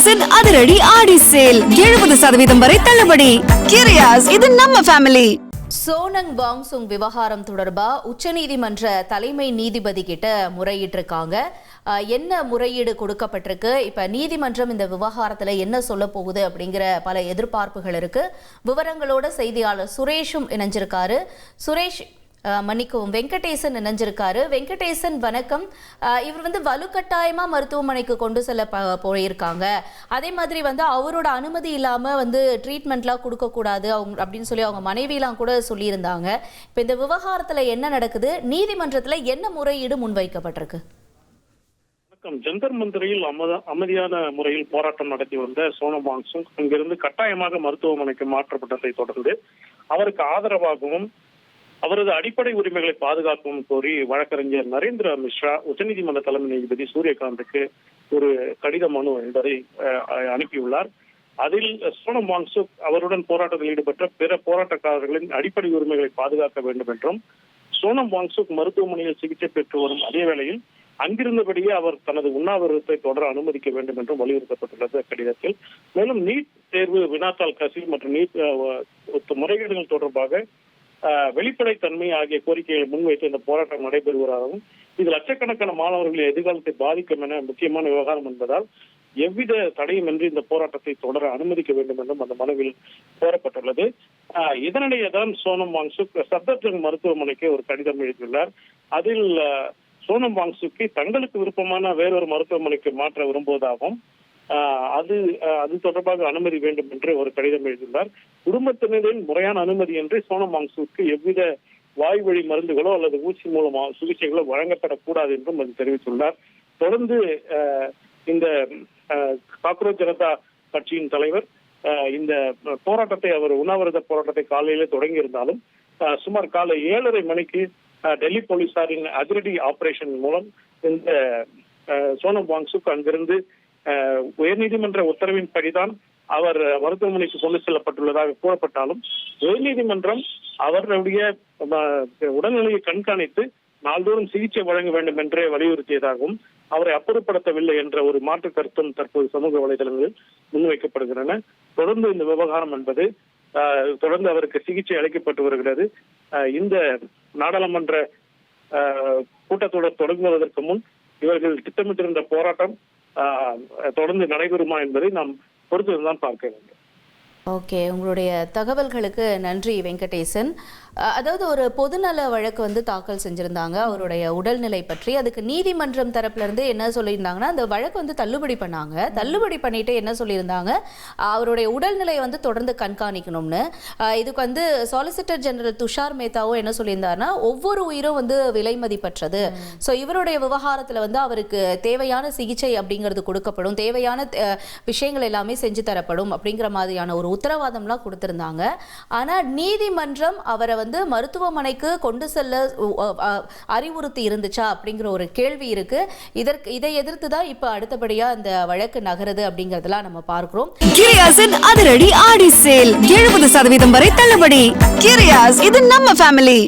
கிரியாஸின் அதிரடி ஆடி சேல் 70% வரை தள்ளுபடி. கிரியாஸ், இது நம்ம ஃபேமிலி. சோனங் வாங்சுங் விவகாரம் தொடர்பா உச்சநீதிமன்ற தலைமை நீதிபதி கிட்ட முறையிட்டிருக்காங்க. என்ன முறையீடு கொடுக்கப்பட்டிருக்கு, இப்ப நீதிமன்றம் இந்த விவகாரத்துல என்ன சொல்ல போகுது அப்படிங்கிற பல எதிர்பார்ப்புகள் இருக்கு. விவரங்களோட செய்தியாளர் சுரேஷும் இணைஞ்சிருக்காரு. சுரேஷ், மன்னிக்கவும், வெங்கடேசன் இணைஞ்சிருக்காரு. வெங்கடேசன் வணக்கம். இவர் வலுக்கட்டாயமா மருத்துவமனைக்கு கொண்டு செல்ல போயிருக்காங்க. அதே மாதிரி அவரோட அனுமதி இல்லாம ட்ரீட்மெண்ட்லாம் கொடுக்க கூடாது அப்படின்னு சொல்லி அவங்க மனைவியெல்லாம் கூட சொல்லியிருந்தாங்க. இப்ப இந்த விவகாரத்துல என்ன நடக்குது, நீதிமன்றத்துல என்ன முறையீடு முன்வைக்கப்பட்டிருக்கு? ஜந்தர் மந்திரில் அமைதியான முறையில் போராட்டம் நடத்தி வந்த சோனம் வாங்சுங் அங்கிருந்து கட்டாயமாக மருத்துவமனைக்கு மாற்றப்பட்டதை தொடர்ந்து அவருக்கு ஆதரவாகவும் அவரது அடிப்படை உரிமைகளை பாதுகாக்கவும் கோரி வழக்கறிஞர் நரேந்திர மிஸ்ரா உச்சநீதிமன்ற தலைமை நீதிபதி சூரியகாந்துக்கு ஒரு கடித மனு என்பதை அனுப்பியுள்ளார். அதில் சோனம் வாங்சுக் அவருடன் போராட்டத்தில் ஈடுபட்ட பிற போராட்டக்காரர்களின் அடிப்படை உரிமைகளை பாதுகாக்க வேண்டும் என்றும், சோனம் வாங்சுக் மருத்துவமனையில் சிகிச்சை பெற்று வரும் அதே வேளையில் அங்கிருந்தபடியே அவர் தனது உண்ணாவிரதத்தை தொடர அனுமதிக்க வேண்டும் என்றும் வலியுறுத்தப்பட்டுள்ளது கடிதத்தில். மேலும் நீட் தேர்வு வினாத்தாள் கசிவு மற்றும் நீட் முறைகேடுகள் தொடர்பாக வெளிப்படைத்தன்மை ஆகிய கோரிக்கைகளை முன்வைத்து இந்த போராட்டம் நடைபெறுவதாகவும், இது லட்சக்கணக்கான மாணவர்களின் எதிர்காலத்தை பாதிக்கும் என முக்கியமான விவகாரம் என்பதால் எவ்வித தடையுமின்றி இந்த போராட்டத்தை தொடர அனுமதிக்க வேண்டும் என்றும் அந்த மனுவில் கோரப்பட்டுள்ளது. இதனிடையேதான் சோனம் வாங்சுக் சப்தர்ஜங் மருத்துவமனைக்கு ஒரு கடிதம் எழுதியுள்ளார். அதில் சோனம் வாங்சுக்கை தங்களுக்கு விருப்பமான வேறொரு மருத்துவமனைக்கு மாற்ற விரும்புவதாகவும், அது தொடர்பாக அனுமதி வேண்டும் என்று ஒரு கடிதம் எழுதியுள்ளார். குடும்பத்தினரின் முறையான அனுமதி என்று சோனம் வாங்சுக்கு எவ்வித வாய்வழி மருந்துகளோ அல்லது ஊசி மூலமா சிகிச்சைகளோ வழங்கப்படக்கூடாது என்றும் அது தெரிவித்துள்ளார். தொடர்ந்து இந்த காக்ரோச் ஜனதா கட்சியின் தலைவர் இந்த போராட்டத்தை, அவர் உண்ணாவிரத போராட்டத்தை காலையிலே தொடங்கி இருந்தாலும் சுமார் காலை 7:30 மணிக்கு டெல்லி போலீசாரின் அதிரடி ஆபரேஷன் மூலம் இந்த சோனம் வாங்சுக் அங்கிருந்து உயர்நீதிமன்ற உத்தரவின்படிதான் அவர் மருத்துவமனைக்கு கொண்டு செல்லப்பட்டுள்ளதாக கூறப்பட்டாலும், உயர்நீதிமன்றம் அவர்களுடைய உடல்நிலையை கண்காணித்து நாள்தோறும் சிகிச்சை வழங்க வேண்டும் என்றே வலியுறுத்தியதாகவும், அவரை அப்புறப்படுத்தவில்லை என்ற ஒரு மாற்று கருத்தும் தற்போது சமூக வலைதளங்களில் முன்வைக்கப்படுகின்றன. தொடர்ந்து இந்த விவகாரம் என்பது தொடர்ந்து அவருக்கு சிகிச்சை அளிக்கப்பட்டு வருகிறது. இந்த நாடாளுமன்ற கூட்டத்தொடர் தொடங்குவதற்கு முன் இவர்கள் திட்டமிட்டிருந்த போராட்டம் தொடர்ந்து நடைபெறுமா என்பதை நாம் பொறுத்துதான் பார்க்க வேண்டும். ஓகே, உங்களுடைய தகவல்களுக்கு நன்றி வெங்கடேசன். அதாவது ஒரு பொதுநல வழக்கு தாக்கல் செஞ்சிருந்தாங்க அவருடைய உடல்நிலை பற்றி. அதுக்கு நீதிமன்றம் தரப்புல இருந்து என்ன சொல்லியிருந்தாங்கன்னா, அந்த வழக்கு தள்ளுபடி பண்ணாங்க. தள்ளுபடி பண்ணிட்டு என்ன சொல்லியிருந்தாங்க, அவருடைய உடல்நிலையை தொடர்ந்து கண்காணிக்கணும்னு. இதுக்கு சாலிசிட்டர் ஜெனரல் துஷார் மேத்தாவும் என்ன சொல்லியிருந்தாருன்னா, ஒவ்வொரு உயிரும் விலை மதிப்பற்றது. ஸோ இவருடைய விவகாரத்துல அவருக்கு தேவையான சிகிச்சை அப்படிங்கிறது கொடுக்கப்படும், தேவையான விஷயங்கள் எல்லாமே செஞ்சு தரப்படும் அப்படிங்கிற மாதிரியான ஒரு உத்தரவாதம்லாம் கொடுத்திருந்தாங்க. ஆனா நீதிமன்றம் அவரை மருத்துவமனைக்கு கொண்டு செல்ல அறிவுறுத்தி இருந்துச்சா அப்படிங்கிற ஒரு கேள்வி இருக்கு. இதை எதிர்த்து தான் இப்ப அடுத்தபடியா இந்த வழக்கு நகருது அப்படிங்கறதெல்லாம் நம்ம பார்க்கிறோம். கிரியாஸின் அதிரடி ஆடி சேல் 70% வரை தள்ளுபடி. கிரியாஸ், இது நம்ம ஃபேமிலி.